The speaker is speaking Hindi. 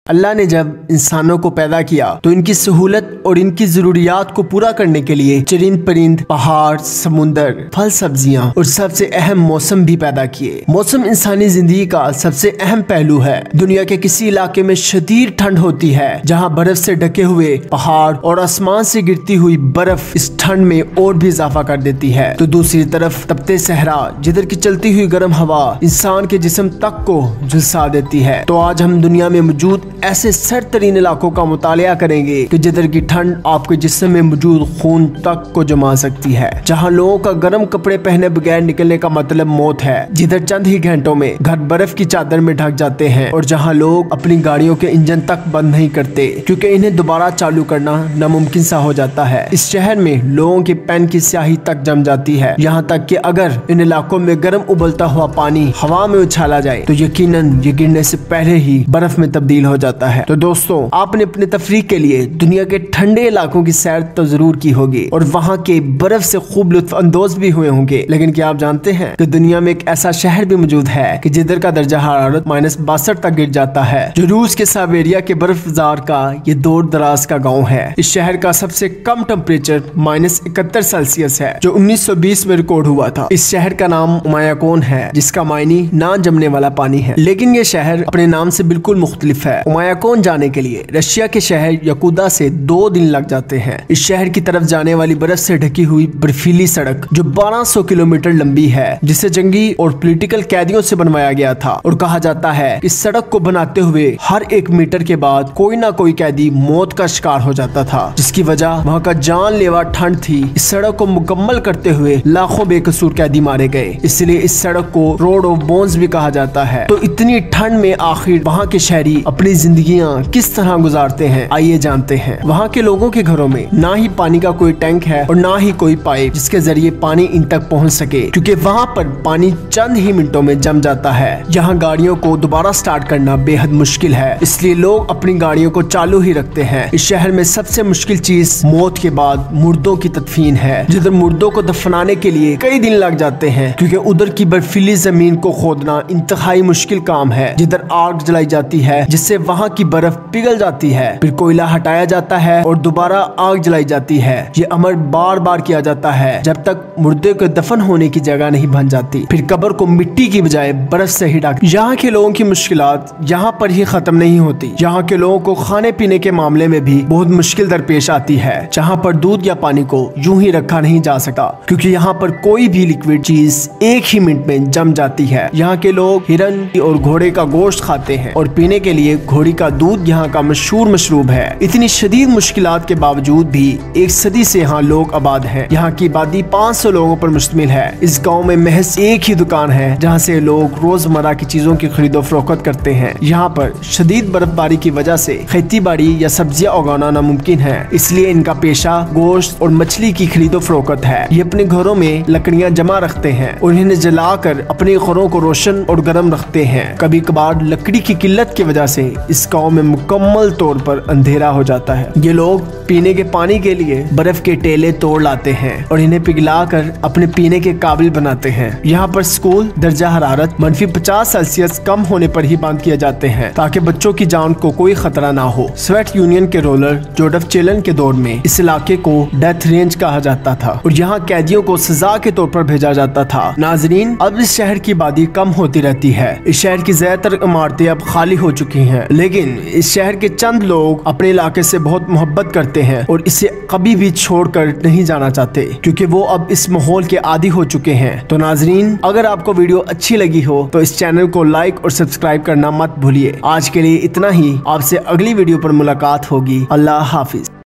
अल्लाह ने जब इंसानों को पैदा किया तो इनकी सहूलत और इनकी जरूरियात को पूरा करने के लिए चरिंद परिंद, पहाड़, समुंदर, फल सब्जियां और सबसे अहम मौसम भी पैदा किए। मौसम इंसानी जिंदगी का सबसे अहम पहलू है। दुनिया के किसी इलाके में शदीद ठंड होती है जहाँ बर्फ से ढके हुए पहाड़ और आसमान से गिरती हुई बर्फ इस ठंड में और भी इजाफा कर देती है, तो दूसरी तरफ तपते सहरा जिधर की चलती हुई गर्म हवा इंसान के जिस्म तक को झुलसा देती है। तो आज हम दुनिया में मौजूद ऐसे सर्द तरीन इलाकों का मुतालिया करेंगे कि जिधर की ठंड आपके जिस्म में मौजूद खून तक को जमा सकती है, जहां लोगों का गर्म कपड़े पहने बगैर निकलने का मतलब मौत है, जिधर चंद ही घंटों में घर बर्फ की चादर में ढक जाते हैं और जहां लोग अपनी गाड़ियों के इंजन तक बंद नहीं करते क्योंकि इन्हें दोबारा चालू करना नामुमकिन सा हो जाता है। इस शहर में लोगों के पेन की स्याही तक जम जाती है, यहाँ तक कि अगर इन इलाकों में गर्म उबलता हुआ पानी हवा में उछाला जाए तो यकीनन ये गिरने से पहले ही बर्फ में तब्दील हो जाता है। तो दोस्तों, आपने अपने तफरीह के लिए दुनिया के ठंडे इलाकों की सैर तो जरूर की होगी और वहाँ के बर्फ से खूब लुत्फ अंदोज भी हुए होंगे, लेकिन क्या आप जानते हैं कि दुनिया में एक ऐसा शहर भी मौजूद है कि जिधर का दर्जा हरारत -62 तक गिर जाता है, जो रूस के साइबेरिया के बर्फजार का ये दूर दराज का गाँव है। इस शहर का सबसे कम टेम्परेचर -71 सेल्सियस है, जो 1920 में रिकॉर्ड हुआ था। इस शहर का नाम उमायाकोन है, जिसका मायनी ना जमने वाला पानी है, लेकिन ये शहर अपने नाम से बिल्कुल मुख्तलिफ है। उमायाकोन जाने के लिए रशिया के शहर यकूदा से 2 दिन लग जाते हैं। इस शहर की तरफ जाने वाली बर्फ से ढकी हुई बर्फीली सड़क जो 1200 किलोमीटर लंबी है, जिसे जंगी और पॉलिटिकल कैदियों से बनवाया गया था, और कहा जाता है इस सड़क को बनाते हुए हर 1 मीटर के बाद कोई ना कोई कैदी मौत का शिकार हो जाता था, जिसकी वजह वहाँ का जानलेवा ठंड थी। इस सड़क को मुकम्मल करते हुए लाखों बेकसूर कैदी मारे गए, इसलिए इस सड़क को रोड ऑफ बोन्स भी कहा जाता है। तो इतनी ठंड में आखिर वहाँ के शहरी अपनी जिंदगियां किस तरह गुजारते हैं, आइए जानते हैं। वहाँ के लोगों के घरों में ना ही पानी का कोई टैंक है और ना ही कोई पाइप जिसके जरिए पानी इन तक पहुँच सके, क्योंकि वहाँ पर पानी चंद ही मिनटों में जम जाता है। यहाँ गाड़ियों को दोबारा स्टार्ट करना बेहद मुश्किल है, इसलिए लोग अपनी गाड़ियों को चालू ही रखते हैं। इस शहर में सबसे मुश्किल चीज मौत के बाद मुर्दों की तदफीन है, जिधर मुर्दों को दफनाने के लिए कई दिन लग जाते हैं, क्योंकि उधर की बर्फीली जमीन को खोदना इंतहाई मुश्किल काम है, जिधर आग जलाई जाती है जिससे वहाँ की बर्फ पिघल जाती है, फिर कोयला हटाया जाता है और दोबारा आग जलाई जाती है। ये अमर बार बार किया जाता है जब तक मुर्दे को दफन होने की जगह नहीं बन जाती। फिर कब्र को मिट्टी की बजाय बर्फ से ही ढक। यहाँ के लोगों की मुश्किलात यहाँ पर ही खत्म नहीं होती। यहाँ के लोगों को खाने पीने के मामले में भी बहुत मुश्किल दरपेश आती है, जहाँ पर दूध या पानी को यूं ही रखा नहीं जा सकता, क्योंकि यहाँ पर कोई भी लिक्विड चीज 1 ही मिनट में जम जाती है। यहाँ के लोग हिरन और घोड़े का गोश्त खाते हैं और पीने के लिए घोड़ी का दूध यहाँ का मशहूर मशरूब है। इतनी शदीद मुश्किलात के बावजूद भी 1 सदी से यहाँ लोग आबाद हैं। यहाँ की आबादी 500 लोगों पर मुश्तमिल है। इस गांव में महज 1 ही दुकान है जहाँ से लोग रोजमर्रा की चीजों की खरीदो फरोख्त करते हैं। यहाँ पर शदीद बर्फबारी की वजह से खेती बाड़ी या सब्जियां उगाना नामुमकिन है, इसलिए इनका पेशा गोश्त और मछली की खरीदो फरोख्त है। ये अपने घरों में लकड़ियाँ जमा रखते हैं और इन्हें जलाकर अपने घरों को रोशन और गर्म रखते हैं। कभी कभार लकड़ी की किल्लत की वजह से इस गाँव में मुकम्मल तौर पर अंधेरा हो जाता है। ये लोग पीने के पानी के लिए बर्फ के टेले तोड़ लाते हैं और इन्हें पिघलाकर अपने पीने के काबिल बनाते हैं। यहाँ पर स्कूल दर्जा हरारत -50 सेल्सियस कम होने पर ही बंद किए जाते हैं, ताकि बच्चों की जान को कोई खतरा ना हो। सोवियत यूनियन के रोलर जोसेफ स्टालिन के दौर में इस इलाके को डेथ रेंज कहा जाता था और यहाँ कैदियों को सजा के तौर पर भेजा जाता था। नाजरीन, अब इस शहर की आबादी कम होती रहती है। इस शहर की ज्यादातर इमारतें अब खाली हो चुकी हैं, लेकिन इस शहर के चंद लोग अपने इलाके से बहुत मोहब्बत करते हैं और इसे कभी भी छोड़कर नहीं जाना चाहते, क्योंकि वो अब इस माहौल के आदी हो चुके हैं। तो नाजरीन, अगर आपको वीडियो अच्छी लगी हो तो इस चैनल को लाइक और सब्सक्राइब करना मत भूलिए। आज के लिए इतना ही। आपसे अगली वीडियो पर मुलाकात होगी। अल्लाह हाफिज।